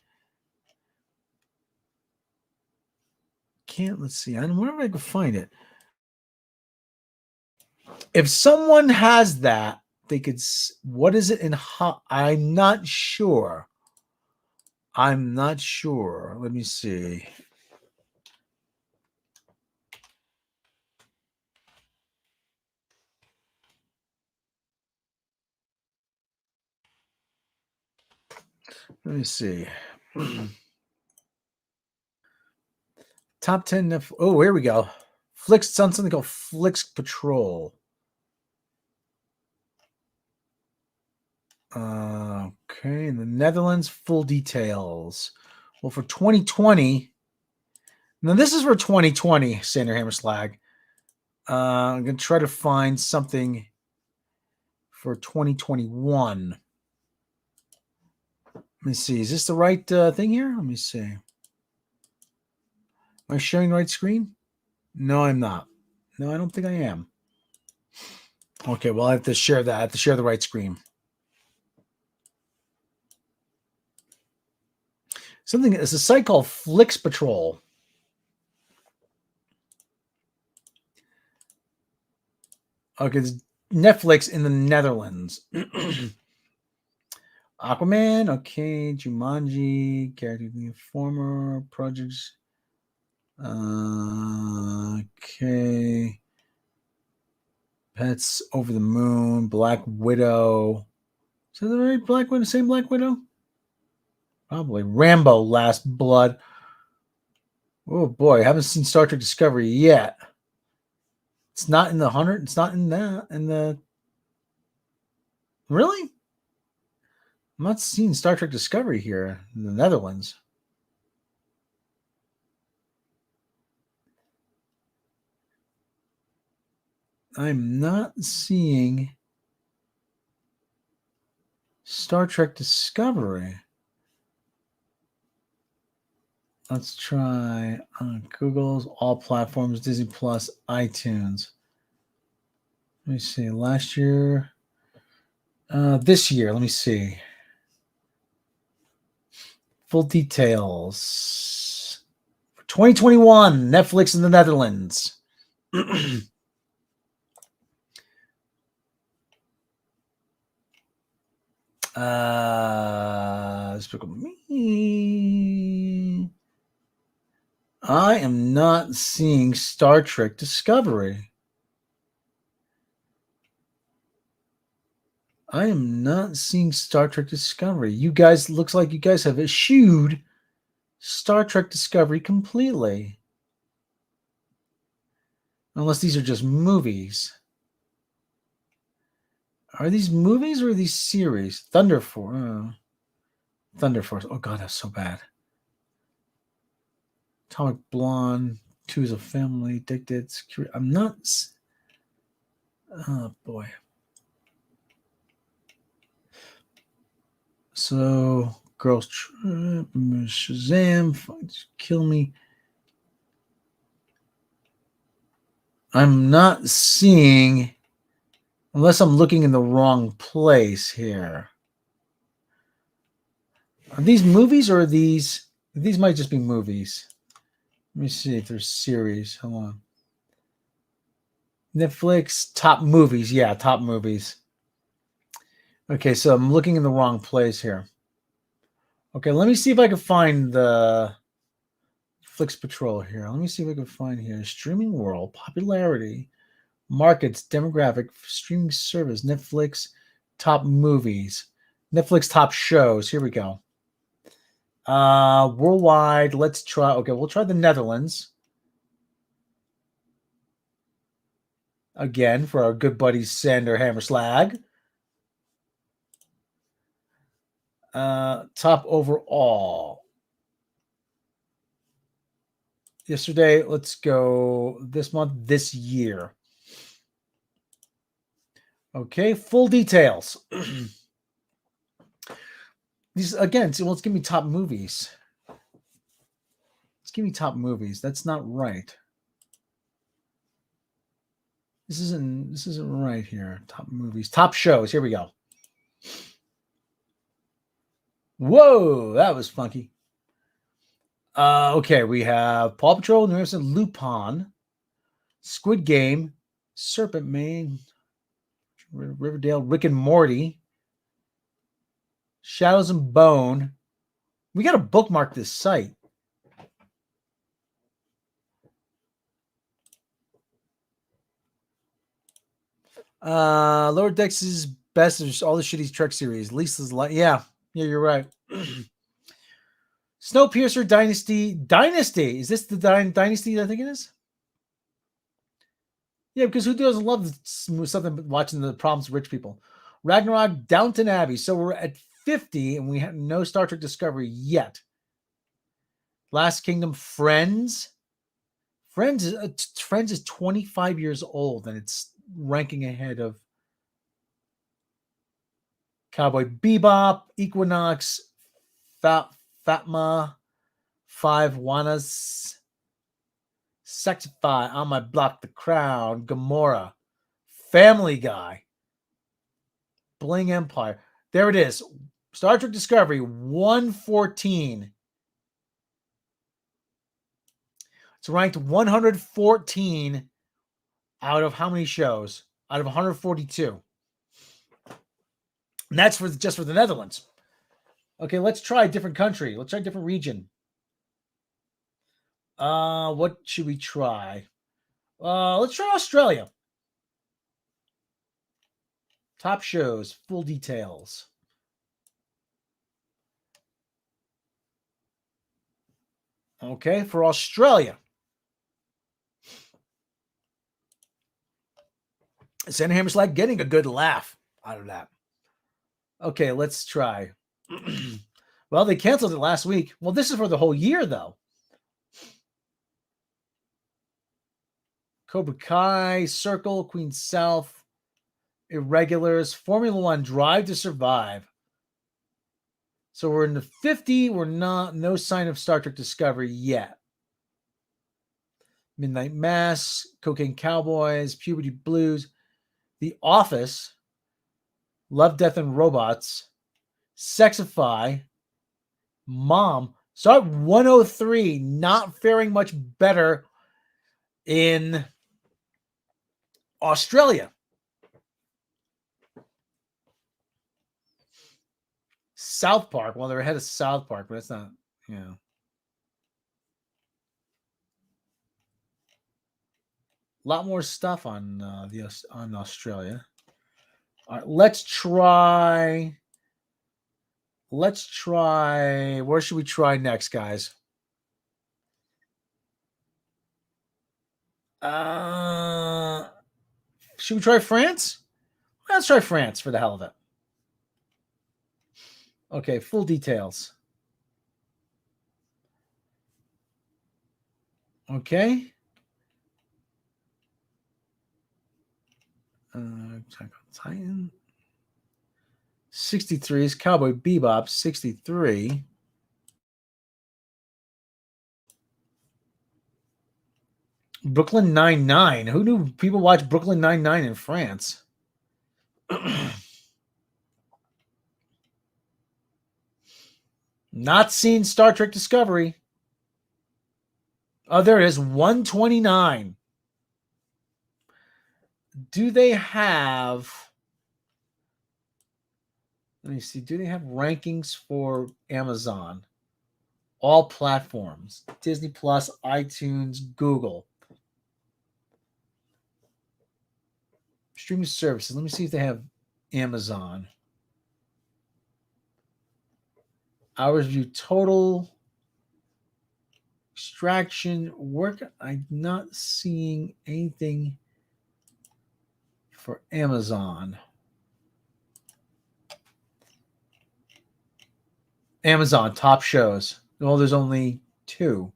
Let's see. I wonder if I can find it. If someone has that, they could. What is it in? I'm not sure. Let me see. Let me see. Top 10. Oh, here we go. It's on something called Flix Patrol. Okay, in the Netherlands, full details. Well, for 2020, now this is for 2020, Sander Hammer Slag. I'm going to try to find something for 2021. Let me see. Is this the right thing here? Let me see. Am I sharing the right screen? No, I'm not. No, I don't think I am. Okay, well, I have to share that. I have to share the right screen. It's a site called Flix Patrol. Okay, it's Netflix in the Netherlands. Aquaman, okay, Jumanji, Character the Informer, Projects. Okay. Pets Over the Moon, Black Widow. Is that the right Black Widow? Same Black Widow? Probably. Rambo, Last Blood. Oh boy, I haven't seen Star Trek Discovery yet. It's not in the 100. It's not in that. Really? I'm not seeing Star Trek Discovery here in the Netherlands. I'm not seeing Star Trek Discovery. Let's try on Google's all platforms, Disney Plus, iTunes. Let me see. Last year, this year, let me see. Full details. 2021, Netflix in the Netherlands. Despicable Me. I am not seeing Star Trek Discovery. I am not seeing Star Trek Discovery. You guys, looks like you guys have eschewed Star Trek Discovery completely. Unless these are just movies. Are these movies or are these series? Thunder Force. Oh God, that's so bad. Atomic Blonde. Two is a Family. Addicted. Security. I'm not. Oh boy. So, Girls Trip, Shazam, Kill Me. I'm not seeing Unless I'm looking in the wrong place here. Are these movies or are these? These might just be movies. Let me see if there's series. Hold on. Netflix top movies. Yeah, top movies. Okay, so I'm looking in the wrong place here. Okay, let me see if I can find the Flix Patrol here. Let me see if I can find here. Streaming world, popularity, markets, demographic, streaming service, Netflix, top movies, Netflix top shows. Here we go. Worldwide, let's try. Okay, we'll try the Netherlands. Again, for our good buddy Sander Hammerslag. Top overall. Yesterday, let's go this month, this year. Okay, full details. These again, so let's give me top movies. Let's give me top movies. That's not right. This isn't right here. Top movies, top shows. Here we go. Whoa, that was funky. Okay, we have Paw Patrol, New York, Lupin, Squid Game, Serpent Man, Riverdale, Rick and Morty, Shadows and Bone. We got to bookmark this site. Lower Decks is best of all the shitty Trek series. Lisa's like, yeah, you're right. Snowpiercer Dynasty. Is this the Dynasty I think it is? Yeah, because who doesn't love something watching the problems of rich people? Ragnarok, Downton Abbey. So we're at 50 and we have no Star Trek Discovery yet. Last Kingdom, Friends. Friends is 25 years old and it's ranking ahead of Cowboy Bebop, Equinox, Fatma, Five Wanas, Sexify, On My Block, The Crown, Gamora, Family Guy, Bling Empire. There it is. Star Trek Discovery, 114. It's ranked 114 out of how many shows? Out of 142. And that's just for the Netherlands. Okay, let's try a different country. Let's try a different region. What should we try? Let's try Australia. Top shows, full details. Okay, for Australia. Sander Hammerslag getting a good laugh out of that. Okay, let's try. Well, they canceled it last week. Well, this is for the whole year, though. Cobra Kai, Circle, Queen South, Irregulars, Formula One, Drive to Survive. So we're in the 50. We're no sign of Star Trek Discovery yet. Midnight Mass, Cocaine Cowboys, Puberty Blues, The Office, Love, Death, and Robots, Sexify, Mom. So at 103, not faring much better in Australia. South Park. Well, they're ahead of South Park, but it's not, you know. A lot more stuff on Australia. All right, let's try. Where should we try next, guys? Should we try France? Let's try France for the hell of it. Okay, full details. Okay. Titan. 63 is Cowboy Bebop. 63. Brooklyn Nine-Nine. Who knew people watch Brooklyn Nine-Nine in France? Not seen Star Trek Discovery. Oh, there it is. 129. Do they have... Let me see. Do they have rankings for Amazon? All platforms. Disney Plus, iTunes, Google. Streaming services. Let me see if they have Amazon. Hours view total. Extraction. Work. I'm not seeing anything for Amazon. Amazon top shows. Well, there's only 2.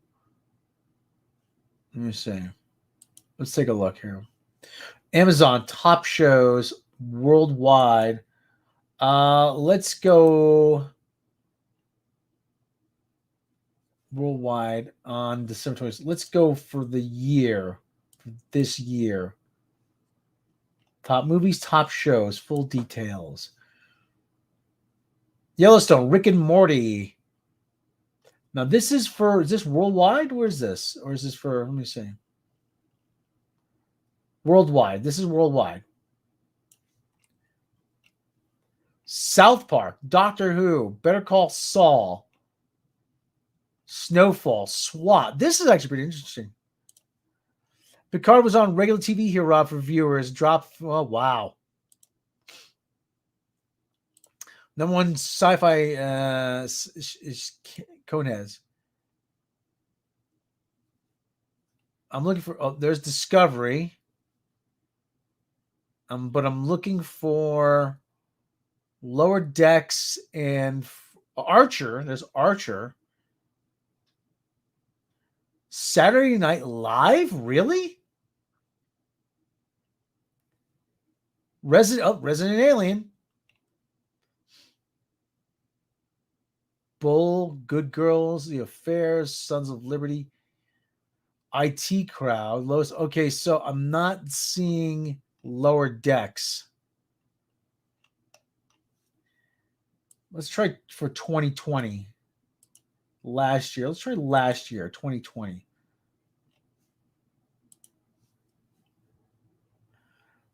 Let me see. Let's take a look here. Amazon top shows worldwide. Let's go worldwide on December 20th. Let's go for the year. For this year. Top movies, top shows, full details. Yellowstone, Rick and Morty. Now, this is for, is this worldwide? Where is this? Or is this for, let me see. Worldwide. This is worldwide. South Park, Doctor Who, Better Call Saul, Snowfall, SWAT. This is actually pretty interesting. Picard was on regular TV here, Rob, for viewers. Dropped, oh, wow. Number one sci-fi is Coneheads. I'm looking for, oh, there's Discovery. But I'm looking for Lower Decks and Archer. There's Archer. Saturday Night Live? Really? Resident Alien. Bull, Good Girls, The Affairs, Sons of Liberty, IT Crowd, Lois. Okay, so I'm not seeing Lower Decks. Let's try for 2020. Last year. Let's try last year, 2020.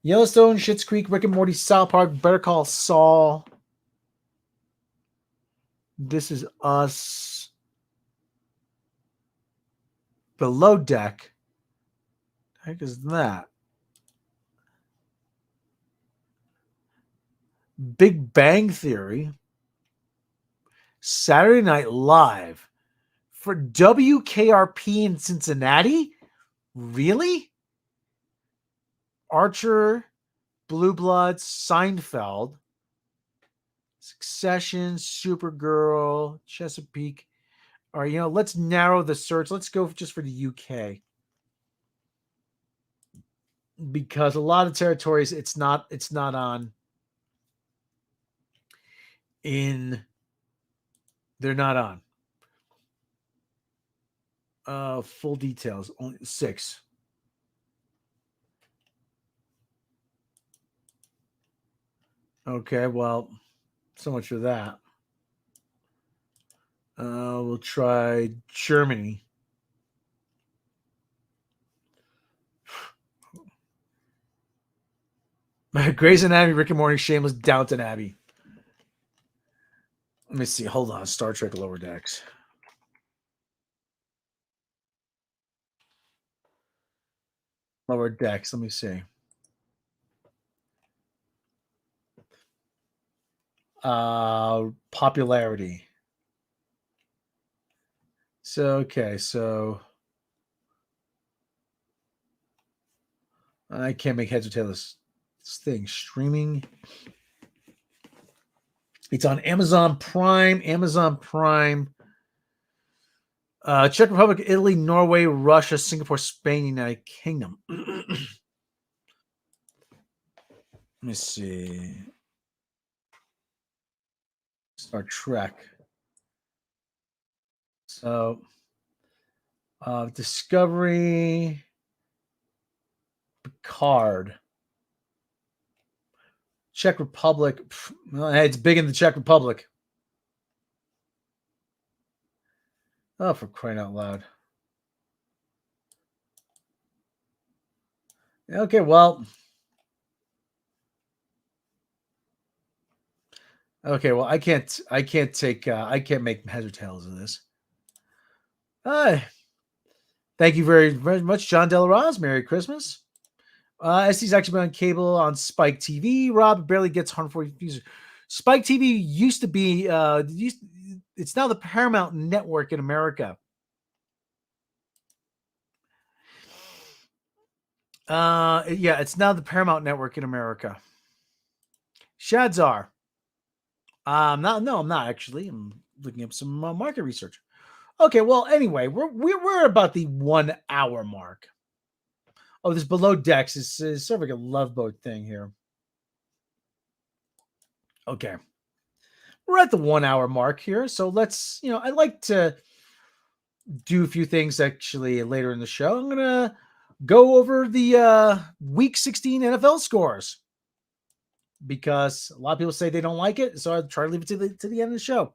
Yellowstone, Schitt's Creek, Rick and Morty, South Park, Better Call Saul. This Is Us. Below Deck. The heck is that? Big Bang Theory. Saturday Night Live. For WKRP in Cincinnati? Really? Archer, Blue Bloods, Seinfeld, Succession, Supergirl, Chesapeake. All right, let's narrow the search. Let's go just for the UK. Because a lot of territories it's not on they're not on. Full details, only 6. Okay, well, so much for that. We'll try Germany. Grey's Anatomy, Rick and Morty, Shameless, Downton Abbey. Let me see. Hold on. Star Trek Lower Decks. Lower Decks. Let me see. Popularity. So, okay. So, I can't make heads or tails this thing. Streaming. It's on Amazon Prime. Czech Republic, Italy, Norway, Russia, Singapore, Spain, United Kingdom. Let me see. Star Trek. So, Discovery, Picard. Czech Republic. Well, hey, it's big in the Czech Republic. Oh, for crying out loud. Okay, well. Okay, well, I can't make heads or tails of this. Thank you very, very much, John Delaraz. Merry Christmas. SC's actually been on cable on Spike TV. Rob barely gets 140 views. Spike TV used to be, it's now the Paramount Network in America. Yeah, it's now the Paramount Network in America. Shadzar. I'm not actually. I'm looking up some market research. Okay, well, anyway, we're about the 1 hour mark. Oh, this Below Decks is sort of like a Love Boat thing here. Okay. We're at the 1 hour mark here. So let's, I'd like to do a few things actually later in the show. I'm going to go over the Week 16 NFL scores because a lot of people say they don't like it. So I'll try to leave it to the end of the show.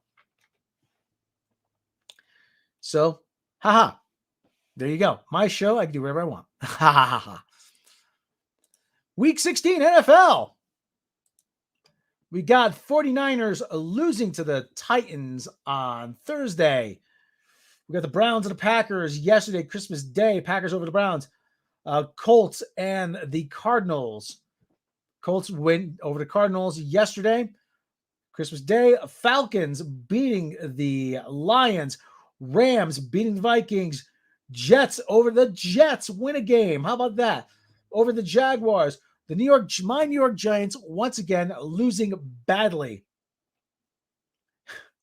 So, haha. There you go. My show. I can do whatever I want. Ha ha ha ha. Week 16 NFL. We got 49ers losing to the Titans on Thursday. We got the Browns and the Packers yesterday, Christmas Day. Packers over the Browns. Colts and the Cardinals. Colts win over the Cardinals yesterday, Christmas Day. Falcons beating the Lions. Rams beating the Vikings. Jets over the Jets win a game. How about that? Over the Jaguars. My New York Giants once again losing badly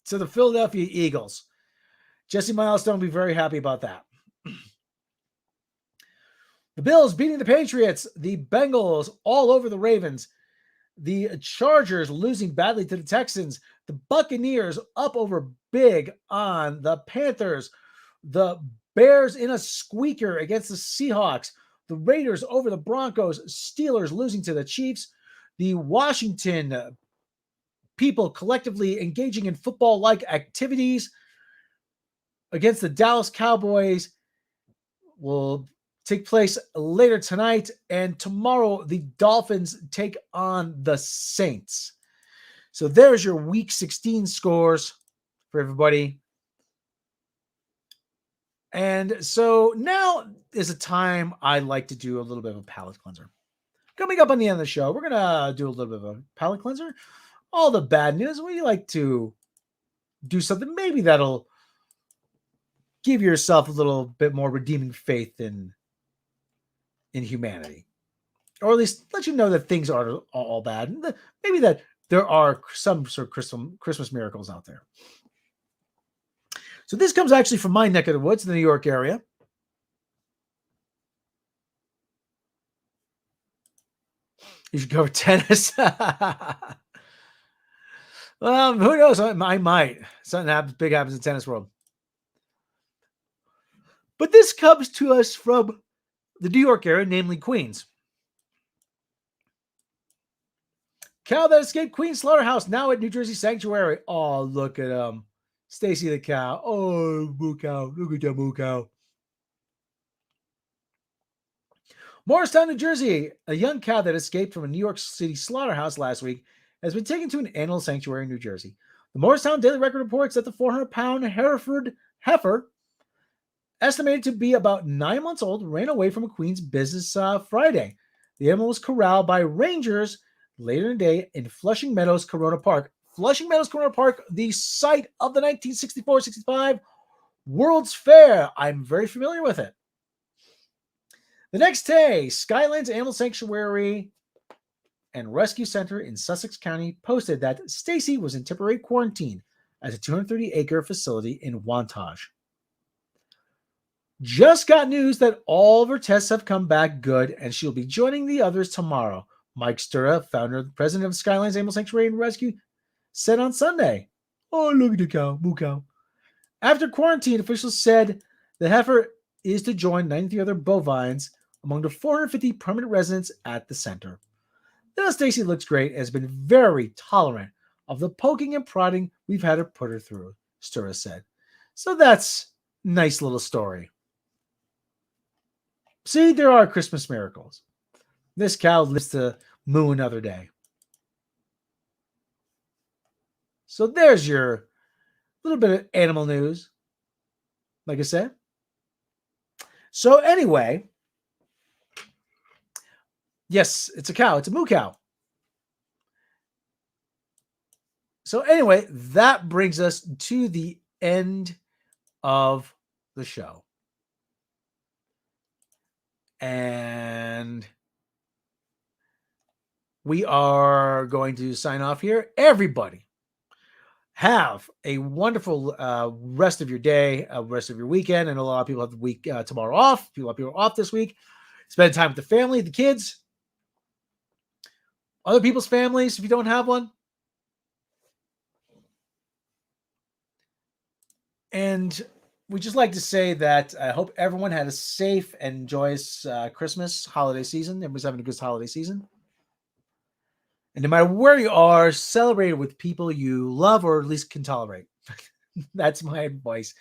to the Philadelphia Eagles. Jesse Milestone will be very happy about that. The Bills beating the Patriots. The Bengals all over the Ravens. The Chargers losing badly to the Texans. The Buccaneers up over big on the Panthers. The Bears in a squeaker against the Seahawks. The Raiders over the Broncos. Steelers losing to the Chiefs. The Washington people collectively engaging in football-like activities against the Dallas Cowboys will take place later tonight. And tomorrow, the Dolphins take on the Saints. So there's your Week 16 scores for everybody. And so now is a time I like to do a little bit of a palate cleanser. Coming up on the end of the show, we're going to do a little bit of a palate cleanser. All the bad news. We like to do something maybe that'll give yourself a little bit more redeeming faith in humanity. Or at least let you know that things aren't all bad. And maybe that there are some sort of Christmas miracles out there. So this comes actually from my neck of the woods, the New York area. You should cover tennis. Well, who knows? I might. Something big happens in the tennis world. But this comes to us from the New York area, namely Queens. Cow that escaped Queens slaughterhouse now at New Jersey Sanctuary. Oh, look at him. Stacy the cow. Oh, moo cow. Look at that moo cow. Morristown, New Jersey. A young cow that escaped from a New York City slaughterhouse last week has been taken to an animal sanctuary in New Jersey. The Morristown Daily Record reports that the 400-pound Hereford heifer, estimated to be about 9 months old, ran away from a Queens business Friday. The animal was corralled by rangers later in the day in Flushing Meadows, Corona Park. Flushing Meadows, Corona Park, the site of the 1964-65 World's Fair. I'm very familiar with it. The next day, Skylands Animal Sanctuary and Rescue Center in Sussex County posted that Stacy was in temporary quarantine at a 230-acre facility in Wantage. Just got news that all of her tests have come back good, and she'll be joining the others tomorrow. Mike Stura, founder and president of Skylands Animal Sanctuary and Rescue, said on Sunday. Oh, look at the cow, moo cow. After quarantine, officials said the heifer is to join 93 other bovines among the 450 permanent residents at the center. Little Stacy looks great and has been very tolerant of the poking and prodding we've had to put her through, Stura said. So that's a nice little story. See, there are Christmas miracles. This cow lives to moo another day. So there's your little bit of animal news, like I said. So anyway, yes, it's a cow. It's a moo cow. So anyway, that brings us to the end of the show. And we are going to sign off here. Everybody, have a wonderful rest of your day, rest of your weekend. And a lot of people have the week tomorrow off. A lot of people are off this week. Spend time with the family, the kids, other people's families if you don't have one. And we just like to say that I hope everyone had a safe and joyous Christmas holiday season. Everybody's having a good holiday season. And no matter where you are, celebrate it with people you love or at least can tolerate. That's my advice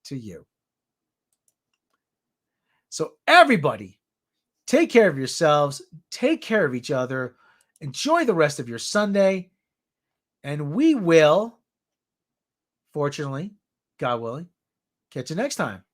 to you. So everybody, take care of yourselves, take care of each other, enjoy the rest of your Sunday, and we will, fortunately, God willing, catch you next time.